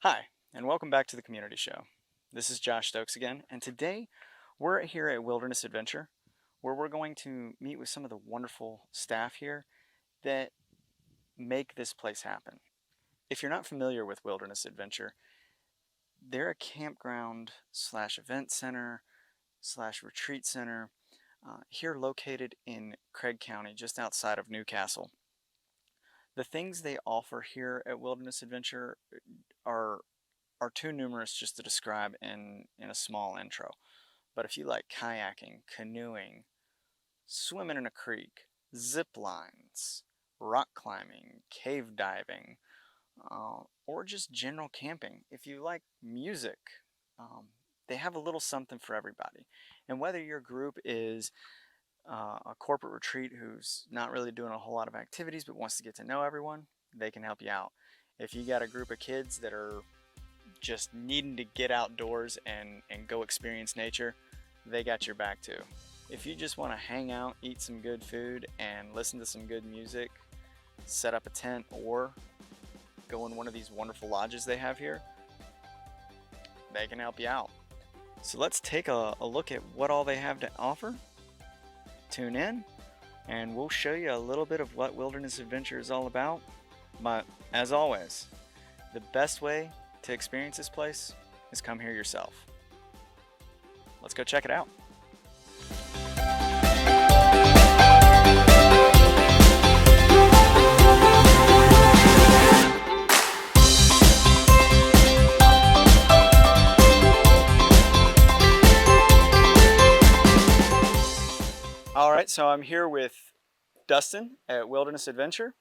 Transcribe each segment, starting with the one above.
Hi, and welcome back to the Community Show. This is Josh Stokes again, and today we're here at Wilderness Adventure, where we're going to meet with some of the wonderful staff here that make this place happen. If you're not familiar with Wilderness Adventure, they're a campground slash event center slash retreat center here located in Craig County, just outside of Newcastle. The things they offer here at Wilderness Adventure are are too numerous just to describe in a small intro. But if you like kayaking, canoeing, swimming in a creek, zip lines, rock climbing, cave diving, or just general camping, if you like music, um, they have a little something for everybody. And whether your group is a corporate retreat who's not really doing a whole lot of activities but wants to get to know everyone, they can help you out. If you got a group of kids that are just needing to get outdoors and go experience nature, they got your back too. If you just want to hang out, eat some good food, and listen to some good music, set up a tent, or go in one of these wonderful lodges they have here, they can help you out. So let's take a look at what all they have to offer. Tune in, and we'll show you a little bit of what Wilderness Adventure is all about. But as always, the best way to experience this place is come here yourself. Let's go check it out. All right, so I'm here with Dustin at Wilderness Adventure,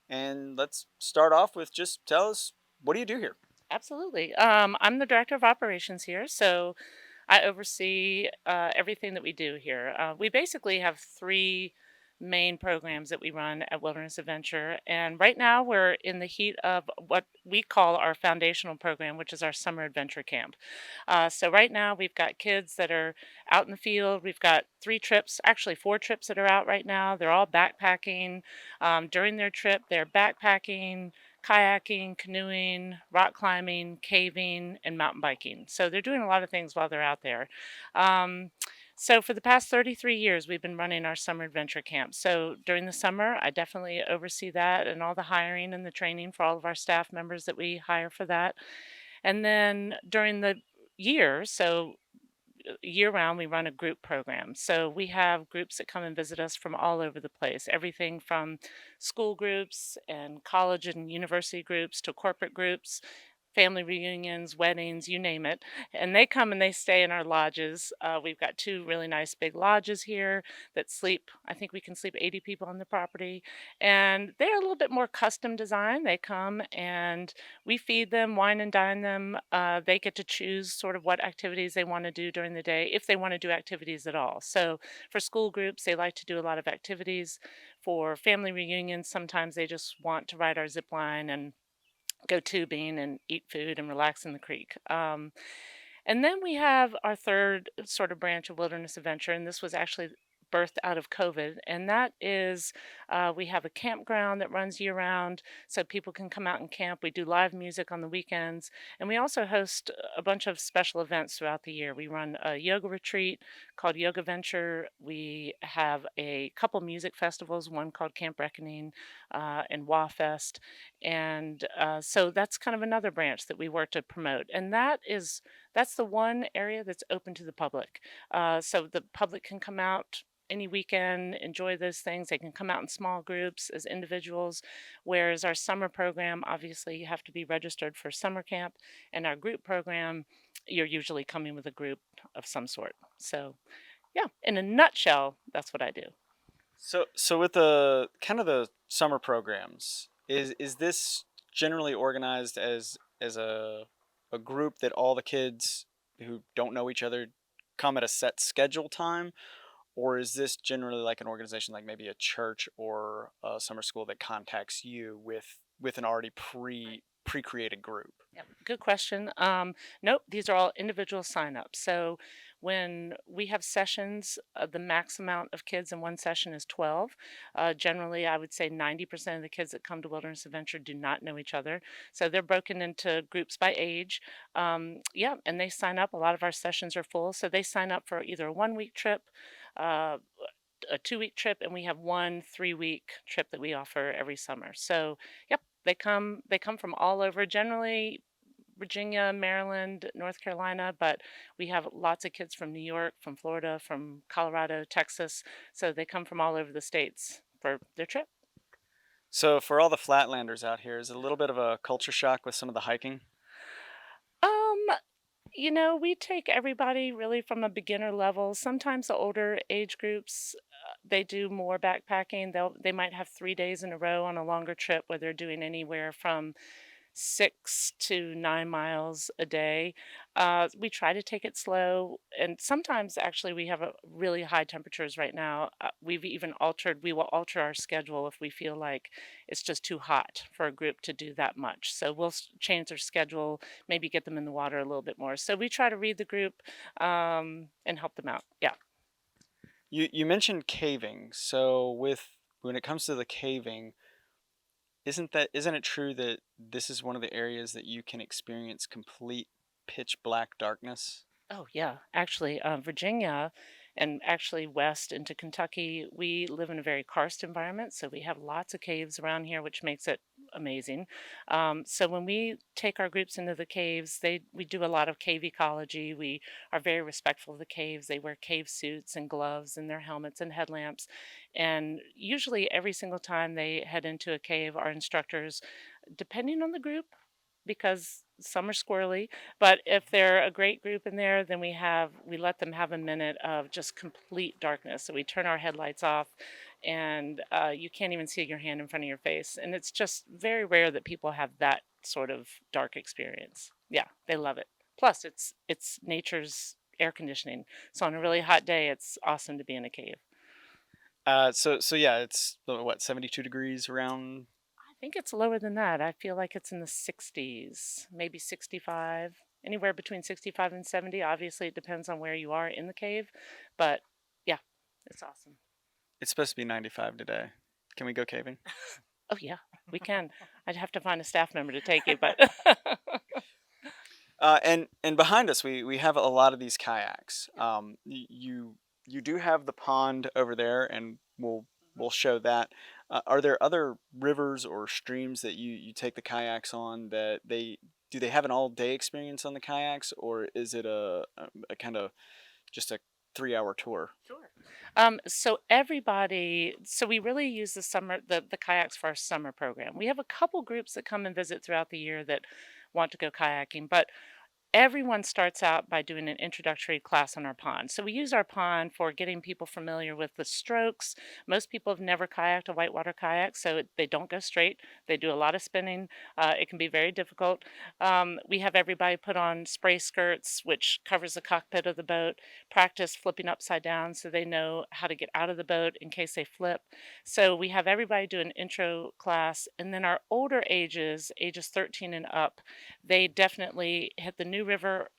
and let's start off with just tell us, what do you do here? Absolutely. I'm the director of operations here, so I oversee everything that we do here. We basically have three main programs that we run at Wilderness Adventure, and right now we're in the heat of what we call our foundational program, which is our summer adventure camp. So right now we've got kids that are out in the field. We've got three trips, actually four trips that are out right now. They're all backpacking. During their trip, they're backpacking, kayaking, canoeing, rock climbing, caving, and mountain biking. So they're doing a lot of things while they're out there. Um, so for the past 33 years, we've been running our summer adventure camp. So during the summer, I definitely oversee that and all the hiring and the training for all of our staff members that we hire for that. And then during the year, so year round, we run a group program. So we have groups that come and visit us from all over the place, everything from school groups and college and university groups to corporate groups, family reunions, weddings, you name it. And they come and they stay in our lodges. We've got two really nice big lodges here that sleep, I think we can sleep 80 people on the property. And they're a little bit more custom design. They come and we feed them, wine and dine them. They get to choose sort of what activities they want to do during the day, if they want to do activities at all. So for school groups, they like to do a lot of activities. For family reunions, sometimes they just want to ride our zip line and go tubing and eat food and relax in the creek. And then we have our third sort of branch of wilderness adventure, and this was actually birthed out of COVID, and that is we have a campground that runs year round, so people can come out and camp. We do live music on the weekends, and we also host a bunch of special events throughout the year. We run a yoga retreat called Yoga Venture. We have a couple music festivals, one called Camp Reckoning and Wa Fest, and so that's kind of another branch that we work to promote, and that's the one area that's open to the public. So the public can come out any weekend, enjoy those things. They can come out in small groups as individuals. Whereas our summer program, obviously, you have to be registered for summer camp. And our group program, you're usually coming with a group of some sort. So, yeah, in a nutshell, that's what I do. So with the kind of the summer programs, is this generally organized as a group that all the kids who don't know each other come at a set schedule time, or is this generally like an organization like maybe a church or a summer school that contacts you with an already pre-created group? Yep, good question. Nope, these are all individual signups. So when we have sessions, the max amount of kids in one session is 12. Generally, I would say 90% of the kids that come to Wilderness Adventure do not know each other. So they're broken into groups by age. Yeah, and they sign up. A lot of our sessions are full. So they sign up for either a 1 week trip, uh, a 2 week trip, and we have one 3 week trip that we offer every summer. So, yep, they come from all over, generally Virginia, Maryland, North Carolina, but we have lots of kids from New York, from Florida, from Colorado, Texas. So they come from all over the states for their trip. So for all the flatlanders out here, is it a little bit of a culture shock with some of the hiking? Um, we take everybody really from a beginner level. Sometimes the older age groups, they do more backpacking. They might have 3 days in a row on a longer trip where they're doing anywhere from 6 to 9 miles a day. We try to take it slow, and sometimes actually we have a really high temperatures right now. We will alter our schedule if we feel like it's just too hot for a group to do that much. So we'll change their schedule, maybe get them in the water a little bit more. So we try to read the group and help them out. Yeah. You mentioned caving. So when it comes to the caving, isn't it true that this is one of the areas that you can experience complete pitch black darkness? Oh, yeah. Actually, Virginia and actually west into Kentucky, we live in a very karst environment. So we have lots of caves around here, which makes it amazing. So when we take our groups into the caves, we do a lot of cave ecology. We are very respectful of the caves. They wear cave suits and gloves and their helmets and headlamps. And usually every single time they head into a cave, our instructors, depending on the group, because some are squirrely, but if they're a great group in there, then we let them have a minute of just complete darkness. So we turn our headlights off, and you can't even see your hand in front of your face. And it's just very rare that people have that sort of dark experience. Yeah, they love it. Plus, it's nature's air conditioning. So on a really hot day, it's awesome to be in a cave. So yeah, it's what 72 degrees around. I think it's lower than that. I feel like it's in the 60s, maybe 65, anywhere between 65 and 70. Obviously, it depends on where you are in the cave, but yeah, it's awesome. It's supposed to be 95 today. Can we go caving? Oh, yeah, we can. I'd have to find a staff member to take you, but And behind us, we have a lot of these kayaks. You do have the pond over there, and we'll show that. Are there other rivers or streams that you take the kayaks on that they have an all day experience on the kayaks, or is it a kind of just a 3 hour tour? sure. So we really use the kayaks for our summer program. We have a couple groups that come and visit throughout the year that want to go kayaking, but everyone starts out by doing an introductory class on our pond. So we use our pond for getting people familiar with the strokes. Most people have never kayaked a whitewater kayak, so they don't go straight. They do a lot of spinning. It can be very difficult. We have everybody put on spray skirts, which covers the cockpit of the boat, practice flipping upside down so they know how to get out of the boat in case they flip. So we have everybody do an intro class, and then our older ages 13 and up, they definitely hit the New River,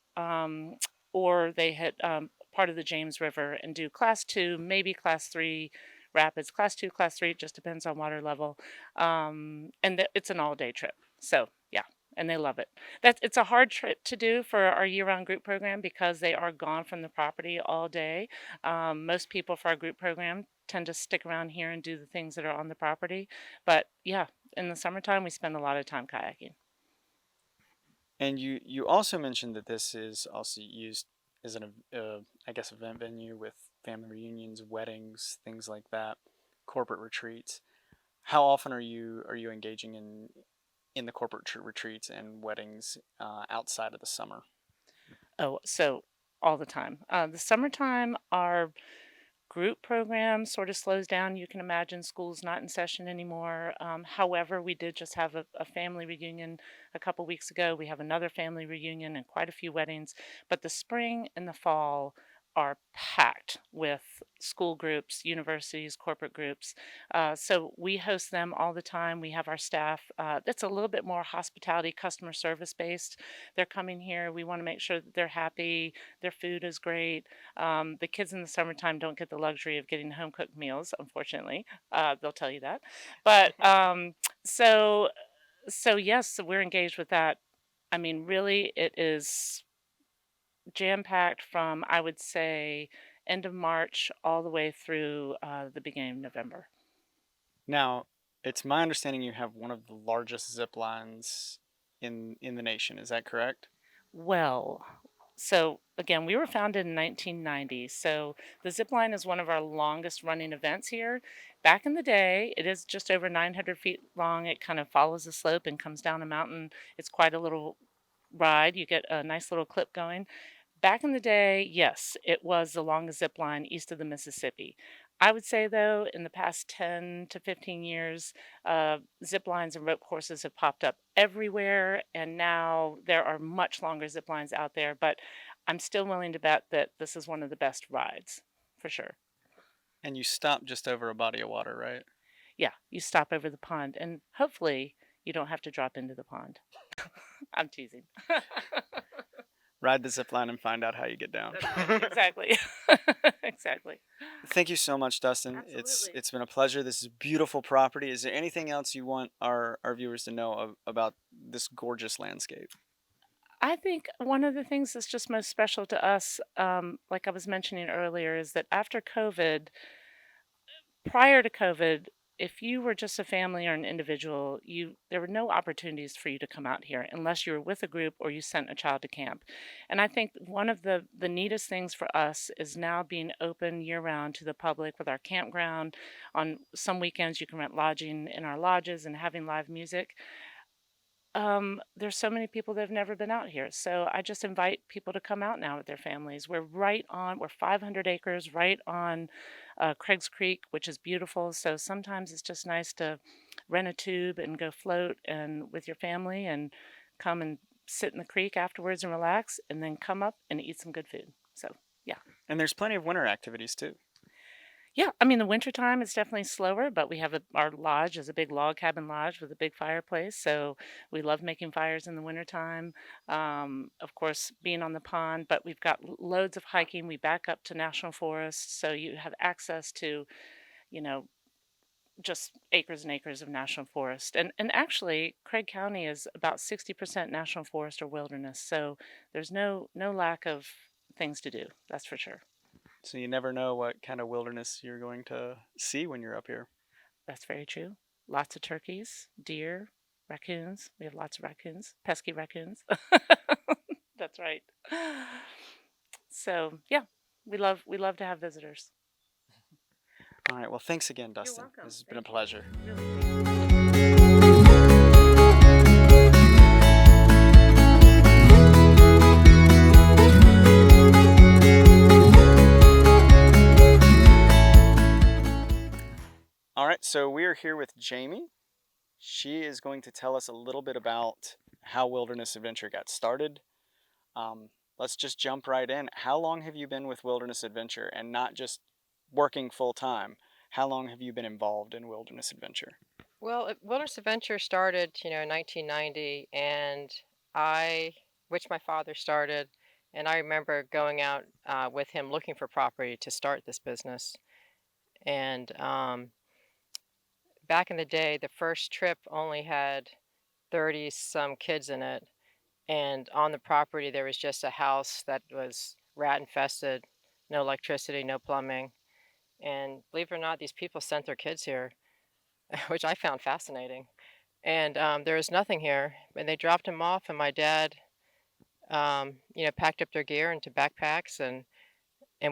or they hit part of the James River and do class two, maybe class three rapids. Class two, class three, it just depends on water level. It's an all day trip. So, yeah. And they love it. It's a hard trip to do for our year-round group program because they are gone from the property all day. Most people for our group program tend to stick around here and do the things that are on the property. But yeah, in the summertime, we spend a lot of time kayaking. And you also mentioned that this is also used as I guess event venue with family reunions, weddings, things like that, corporate retreats. How often are you engaging in the corporate retreats and weddings outside of the summer? Oh, so all the time. The summertime, our group program sort of slows down. You can imagine school's not in session anymore. However, we did just have a family reunion a couple weeks ago. We have another family reunion and quite a few weddings. But the spring and the fall are packed with school groups, universities, corporate groups. So we host them all the time. We have our staff that's a little bit more hospitality, customer service based. They're coming here. We want to make sure that they're happy. Their food is great. The kids in the summertime don't get the luxury of getting home cooked meals, unfortunately. They'll tell you that. But so so yes, we're engaged with that. I mean, really, it is jam-packed from, I would say, end of March all the way through the beginning of November. Now, it's my understanding you have one of the largest zip lines in the nation. Is that correct? Well, so again, we were founded in 1990. So the zip line is one of our longest running events here. Back in the day, it is just over 900 feet long. It kind of follows a slope and comes down a mountain. It's quite a little ride. You get a nice little clip going. Back in the day, yes, it was the longest zip line east of the Mississippi. I would say, though, in the past 10 to 15 years, zip lines and rope courses have popped up everywhere, and now there are much longer zip lines out there. But I'm still willing to bet that this is one of the best rides, for sure. And you stop just over a body of water, right? Yeah, you stop over the pond, and hopefully you don't have to drop into the pond. I'm teasing. Ride the zip line and find out how you get down. That's right. Exactly. Exactly. Thank you so much, Dustin. Absolutely. It's been a pleasure. This is beautiful property. Is there anything else you want our viewers to know about this gorgeous landscape? I think one of the things that's just most special to us, like I was mentioning earlier, is that after COVID, prior to COVID, if you were just a family or an individual, there were no opportunities for you to come out here unless you were with a group or you sent a child to camp. And I think one of the neatest things for us is now being open year round to the public with our campground. On some weekends, you can rent lodging in our lodges and having live music. There's so many people that have never been out here. So I just invite people to come out now with their families. We're 500 acres right on Craig's Creek, which is beautiful. So sometimes it's just nice to rent a tube and go float and with your family and come and sit in the creek afterwards and relax and then come up and eat some good food. So, yeah. And there's plenty of winter activities too. Yeah, I mean, the wintertime is definitely slower, but our lodge is a big log cabin lodge with a big fireplace. So we love making fires in the wintertime. Of course, being on the pond, but we've got loads of hiking. We back up to national forests. So you have access to, you know, just acres and acres of national forest. And actually, Craig County is about 60% national forest or wilderness. So there's no lack of things to do. That's for sure. So you never know what kind of wilderness you're going to see when you're up here. That's very true. Lots of turkeys, deer, raccoons. We have lots of raccoons, pesky raccoons. That's right. So yeah, we love to have visitors. All right. Well, thanks again, You're Dustin. welcome. This has been a Thank you. pleasure. Really. All right. So we are here with Jamie. She is going to tell us a little bit about how Wilderness Adventure got started. Let's just jump right in. How long have you been with Wilderness Adventure and not just working full time? How long have you been involved in Wilderness Adventure? Well, Wilderness Adventure started, in 1990, and which my father started, and I remember going out with him looking for property to start this business. And back in the day, the first trip only had 30 some kids in it, and on the property there was just a house that was rat infested, no electricity, no plumbing, and believe it or not, these people sent their kids here, which I found fascinating. And there was nothing here, and they dropped him off, and my dad, packed up their gear into backpacks, and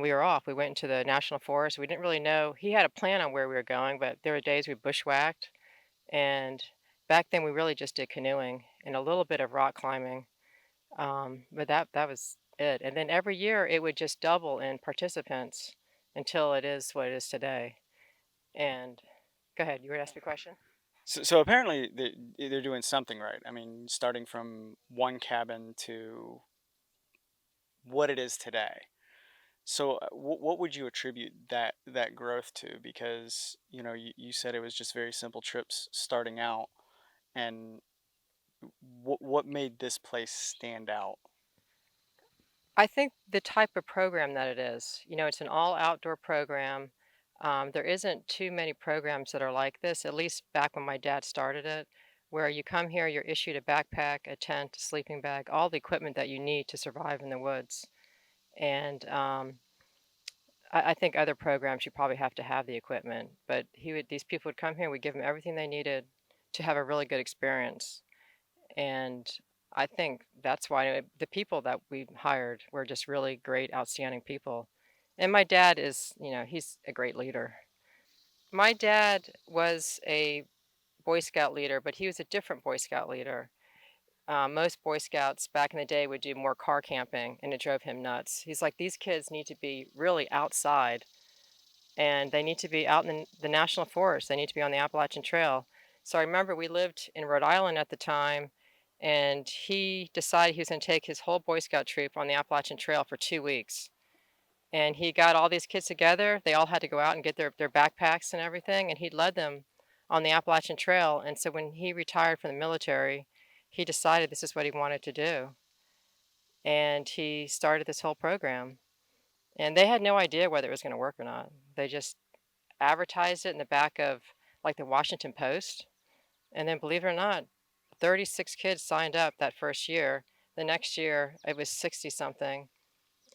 we were off. We went into the national forest. We didn't really know. He had a plan on where we were going, but there were days we bushwhacked, and back then we really just did canoeing and a little bit of rock climbing. But that was it. And then every year it would just double in participants until it is what it is today. And go ahead, you were to ask me a question. So apparently they're doing something right. I mean, starting from one cabin to what it is today. So, what would you attribute that growth to? Because you said it was just very simple trips starting out, and what made this place stand out? I think the type of program that it is, it's an all outdoor program. There isn't too many programs that are like this, at least back when my dad started it, where you come here, you're issued a backpack, a tent, a sleeping bag, all the equipment that you need to survive in the woods. And I think other programs you probably have to have the equipment, but these people would come here, we give them everything they needed to have a really good experience. And I think that's why the people that we hired were just really great, outstanding people. And my dad is, he's a great leader. My dad was a Boy Scout leader, but he was a different Boy Scout leader. Most Boy Scouts back in the day would do more car camping, and it drove him nuts. He's like, these kids need to be really outside, and they need to be out in the national forest. They need to be on the Appalachian Trail. So I remember we lived in Rhode Island at the time, and he decided he was going to take his whole Boy Scout troop on the Appalachian Trail for 2 weeks. And he got all these kids together. They all had to go out and get their backpacks and everything, and he led them on the Appalachian Trail. And so when he retired from the military, he decided this is what he wanted to do. And he started this whole program. And they had no idea whether it was going to work or not. They just advertised it in the back of like the Washington Post. And then believe it or not, 36 kids signed up that first year. The next year it was 60 something.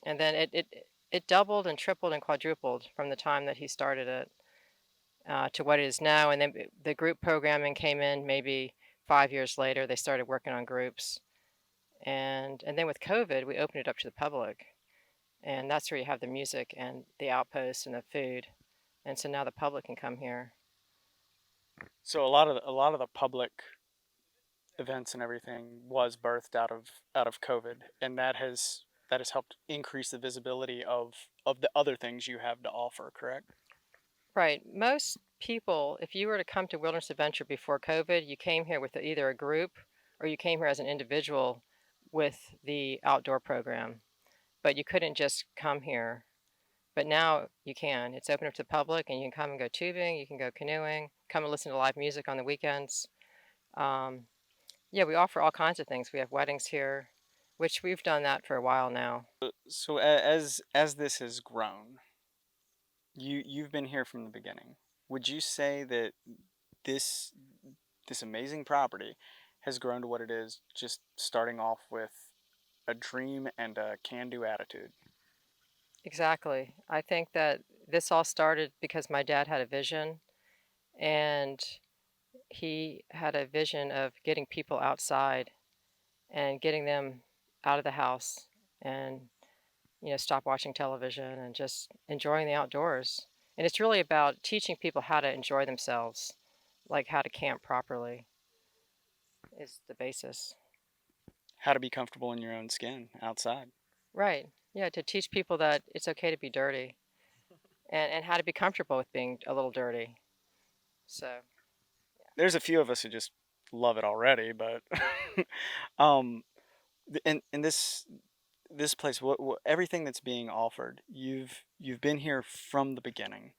And then it doubled and tripled and quadrupled from the time that he started it to what it is now. And then the group programming came in maybe 5 years later. They started working on groups. And then with COVID, we opened it up to the public. And that's where you have the music and the outposts and the food. And so now the public can come here. So a lot of the public events and everything was birthed out of COVID, and that has helped increase the visibility of the other things you have to offer. Correct? Right. Most people, if you were to come to Wilderness Adventure before COVID, you came here with either a group or you came here as an individual with the outdoor program. But you couldn't just come here. But now you can. It's open up to the public and you can come and go tubing, you can go canoeing, come and listen to live music on the weekends. Um, yeah, we offer all kinds of things. We have weddings here, which we've done that for a while now. So as this has grown, you've been here from the beginning. Would you say that this this amazing property has grown to what it is, just starting off with a dream and a can-do attitude? Exactly. I think that this all started because my dad had a vision, and he had a vision of getting people outside and getting them out of the house and stop watching television and just enjoying the outdoors. And it's really about teaching people how to enjoy themselves, like how to camp properly is the basis. How to be comfortable in your own skin outside. Right. Yeah, to teach people that it's okay to be dirty and how to be comfortable with being a little dirty. So, There's a few of us who just love it already, but um, in this place, what everything that's being offered, you've been here from the beginning.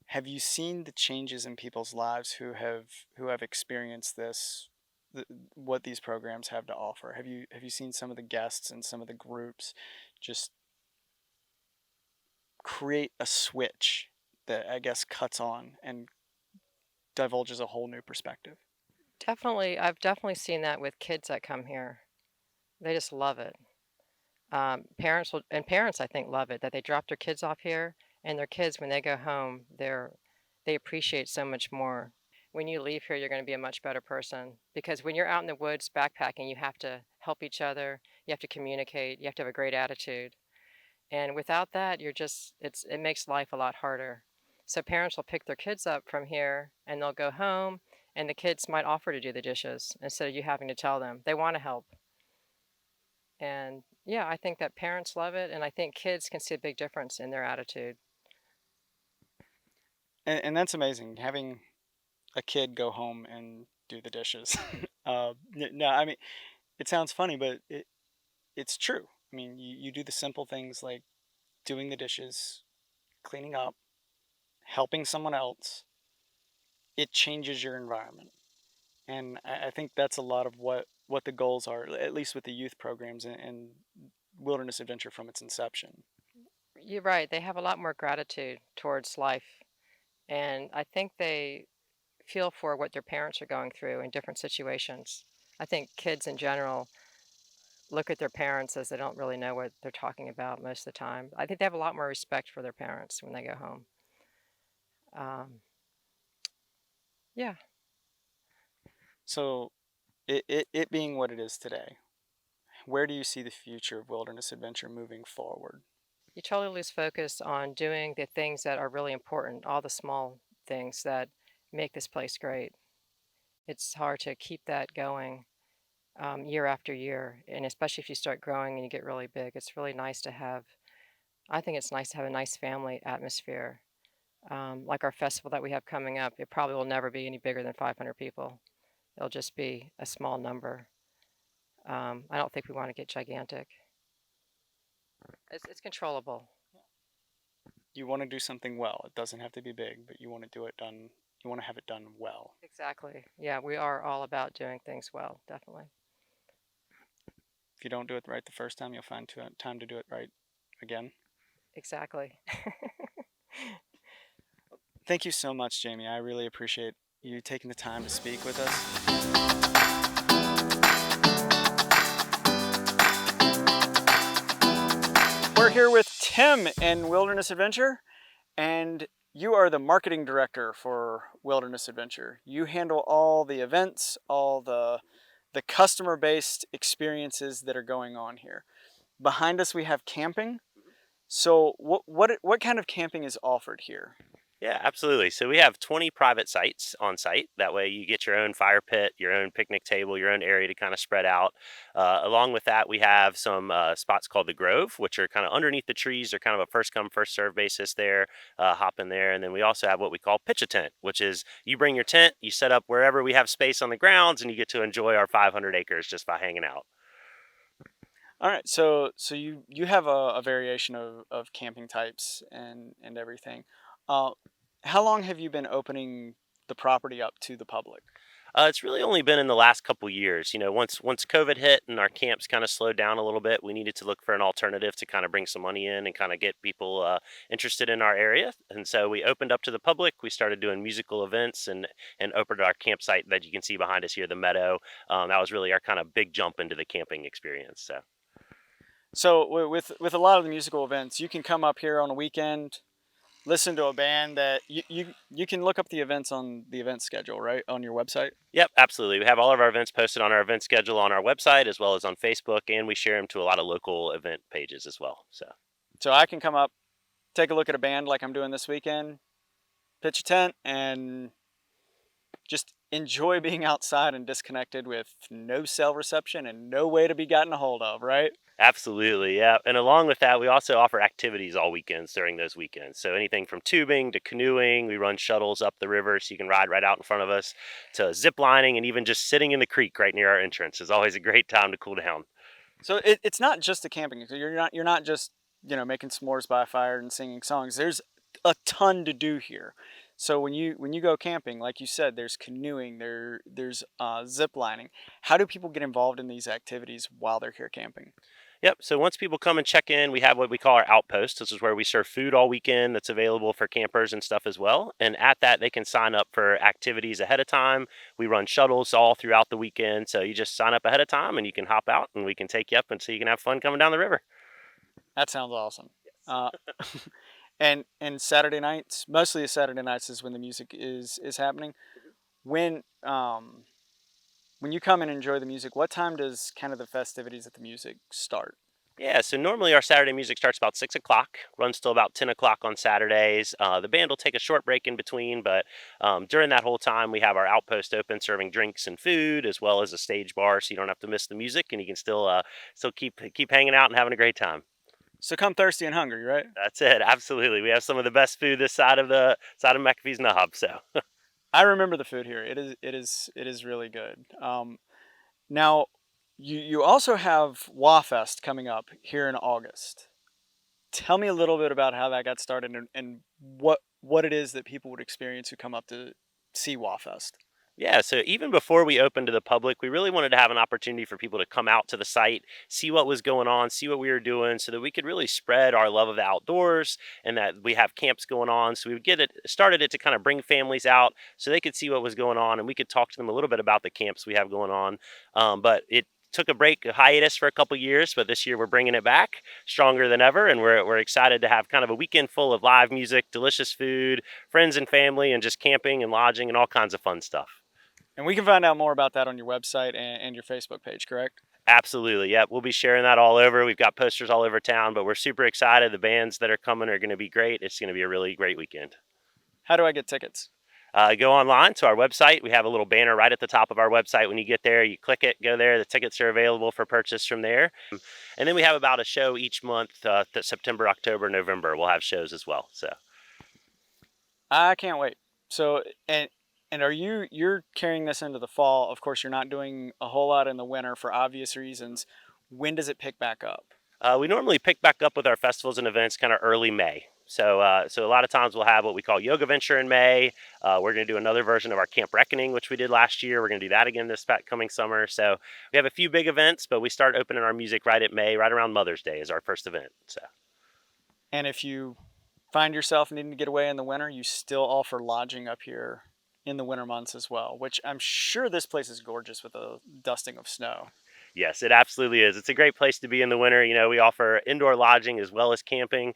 Have you seen the changes in people's lives who have experienced this, th- what these programs have to offer? Have you seen some of the guests and some of the groups just create a switch that I guess cuts on and divulges a whole new perspective? definitely, I've definitely seen that with kids that come here. They just love it. Parents I think love it that they drop their kids off here, and their kids when they go home they appreciate so much more. When you leave here, you're going to be a much better person because when you're out in the woods backpacking, you have to help each other, you have to communicate, you have to have a great attitude, and without that, it makes life a lot harder. So parents will pick their kids up from here, and they'll go home, and the kids might offer to do the dishes instead of you having to tell them. They want to help. And yeah, I think that parents love it, and I think kids can see a big difference in their attitude. And that's amazing, having a kid go home and do the dishes. No, I mean, it sounds funny, but it's true. I mean, you do the simple things like doing the dishes, cleaning up, helping someone else, it changes your environment. And I think that's a lot of what the goals are, at least with the youth programs and Wilderness Adventure from its inception. You're right. They have a lot more gratitude towards life. And I think they feel for what their parents are going through in different situations. I think kids in general look at their parents as they don't really know what they're talking about most of the time. I think they have a lot more respect for their parents when they go home. Um, yeah, So, it being what it is today, where do you see the future of Wilderness Adventure moving forward? you totally lose focus on doing the things that are really important, all the small things that make this place great. It's hard to keep that going year after year, and especially if you start growing and you get really big, it's really nice to have. I think it's nice to have a nice family atmosphere. Like our festival that we have coming up, it probably will never be any bigger than 500 people. It'll just be a small number. I don't think we want to get gigantic. It's controllable. You want to do something well. It doesn't have to be big, but you want to do it done. You want to have it done well. Exactly. Yeah, we are all about doing things well, definitely. If you don't do it right the first time, you'll find time to do it right again. Exactly. Thank you so much, Jamie. I really appreciate you taking the time to speak with us. We're here with Tim in Wilderness Adventure, and you are the marketing director for Wilderness Adventure. You handle all the events, all the customer-based experiences that are going on here. Behind us, we have camping. So, what kind of camping is offered here? Yeah, absolutely. So we have 20 private sites on site. That way you get your own fire pit, your own picnic table, your own area to kind of spread out. Along with that, we have some spots called the Grove, which are kind of underneath the trees. They're kind of a first come, first serve basis there. Hop in there. And then we also have what we call pitch a tent, which is you bring your tent, you set up wherever we have space on the grounds, and you get to enjoy our 500 acres just by hanging out. All right, so you have a variation of camping types and everything. Uh, how long have you been opening the property up to the public? It's really only been in the last couple years. You know, once COVID hit and our camps kind of slowed down a little bit, we needed to look for an alternative to kind of bring some money in and kind of get people interested in our area. And so we opened up to the public. We started doing musical events and opened our campsite that you can see behind us here, the meadow. That was really our kind of big jump into the camping experience. So. So with a lot of the musical events, you can come up here on a weekend, listen to a band that you can look up the events on the event schedule, right, on your website. Yep, absolutely. We have all of our events posted on our event schedule on our website as well as on Facebook, and we share them to a lot of local event pages as well. So I can come up, take a look at a band like I'm doing this weekend, pitch a tent, and just enjoy being outside and disconnected with no cell reception and no way to be gotten a hold of, right? Absolutely, yeah. And along with that, we also offer activities all weekends during those weekends. So anything from tubing to canoeing, we run shuttles up the river so you can ride right out in front of us, to zip lining, and even just sitting in the creek right near our entrance is always a great time to cool down. So it's not just the camping. So you're not just making s'mores by a fire and singing songs. There's a ton to do here. So when you go camping, like you said, there's canoeing, there's zip lining. How do people get involved in these activities while they're here camping? Yep. So once people come and check in, we have what we call our outpost. This is where we serve food all weekend that's available for campers and stuff as well. And at that, they can sign up for activities ahead of time. We run shuttles all throughout the weekend. So you just sign up ahead of time and you can hop out and we can take you up and so you can have fun coming down the river. That sounds awesome. Uh, and Saturday nights, mostly Saturday nights is when the music is happening. When when you come and enjoy the music, what time does kind of the festivities at the music start? Yeah, so normally our Saturday music starts about 6 o'clock, runs till about 10 o'clock on Saturdays. The band will take a short break in between, but during that whole time, we have our outpost open, serving drinks and food, as well as a stage bar, so you don't have to miss the music, and you can still keep hanging out and having a great time. So come thirsty and hungry, right? That's it, absolutely. We have some of the best food this side of McAfee's Knob. So I remember the food here. It is really good. Now, you also have Wafest coming up here in August. tell me a little bit about how that got started and what it is that people would experience who come up to see WaFest. Yeah, so even before we opened to the public, we really wanted to have an opportunity for people to come out to the site, see what was going on, see what we were doing, so that we could really spread our love of the outdoors and that we have camps going on. So we would get it started it to kind of bring families out so they could see what was going on and we could talk to them a little bit about the camps we have going on. But it took a hiatus for a couple years, but this year we're bringing it back stronger than ever, and we're excited to have kind of a weekend full of live music, delicious food, friends and family, and just camping and lodging and all kinds of fun stuff. And we can find out more about that on your website and your Facebook page, correct? Absolutely. Yep. We'll be sharing that all over. We've got posters all over town, but we're super excited. The bands that are coming are going to be great. It's going to be a really great weekend. How do I get tickets? Go online to our website. We have a little banner right at the top of our website. When you get there, you click it, go there. The tickets are available for purchase from there. And then we have about a show each month, September, October, November. We'll have shows as well. So I can't wait. So, and are you're carrying this into the fall? Of course, you're not doing a whole lot in the winter for obvious reasons. When does it pick back up? we normally pick back up with our festivals and events kind of early May. So a lot of times we'll have what we call Yoga Venture in May. We're going to do another version of our Camp Reckoning, which we did last year. We're going to do that again this coming summer. So we have a few big events, but we start opening our music right at May, right around Mother's Day is our first event. So. And if you find yourself needing to get away in the winter, you still offer lodging up here in the winter months as well, which I'm sure this place is gorgeous with a dusting of snow. Yes, it absolutely is. It's a great place to be in the winter. We offer indoor lodging as well as camping.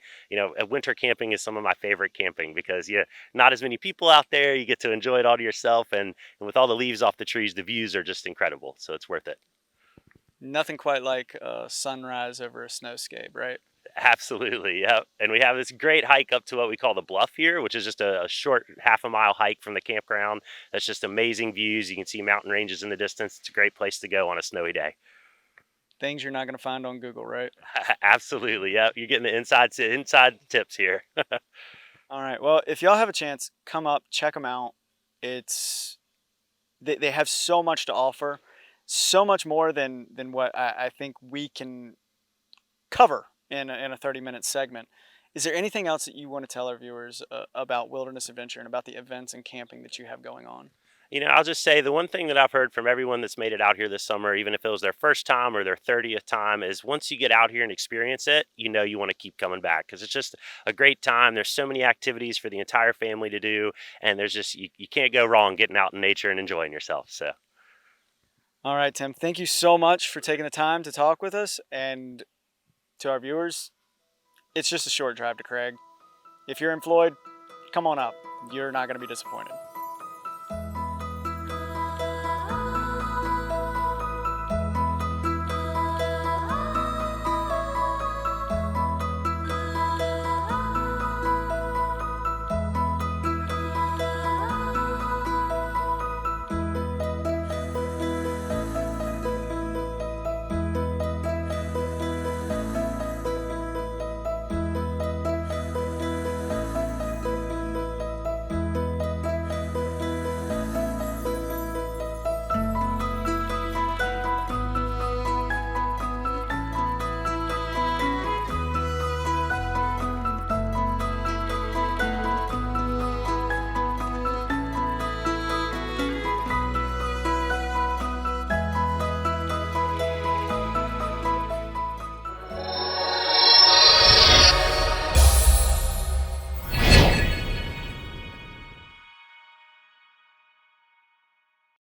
Winter camping is some of my favorite camping because not as many people out there. You get to enjoy it all to yourself, and with all the leaves off the trees, the views are just incredible. So it's worth it. Nothing quite like a sunrise over a snowscape, right? Absolutely, yeah. And we have this great hike up to what we call the bluff here, which is just a short half a mile hike from the campground. That's just amazing views. You can see mountain ranges in the distance. It's a great place to go on a snowy day. Things you're not going to find on Google, right? Absolutely, yeah. You're getting the inside tips here. All right. Well, if y'all have a chance, come up, check them out. It's they have so much to offer, so much more than what I think we can cover in a 30-minute segment. Is there anything else that you want to tell our viewers about Wilderness Adventure and about the events and camping that you have going on? I'll just say the one thing that I've heard from everyone that's made it out here this summer, even if it was their first time or their 30th time, is once you get out here and experience it, you want to keep coming back because it's just a great time. There's so many activities for the entire family to do, and there's just you can't go wrong getting out in nature and enjoying yourself. So, all right, Tim, thank you so much for taking the time to talk with us. And to our viewers, it's just a short drive to Craig. If you're in Floyd, come on up. You're not going to be disappointed.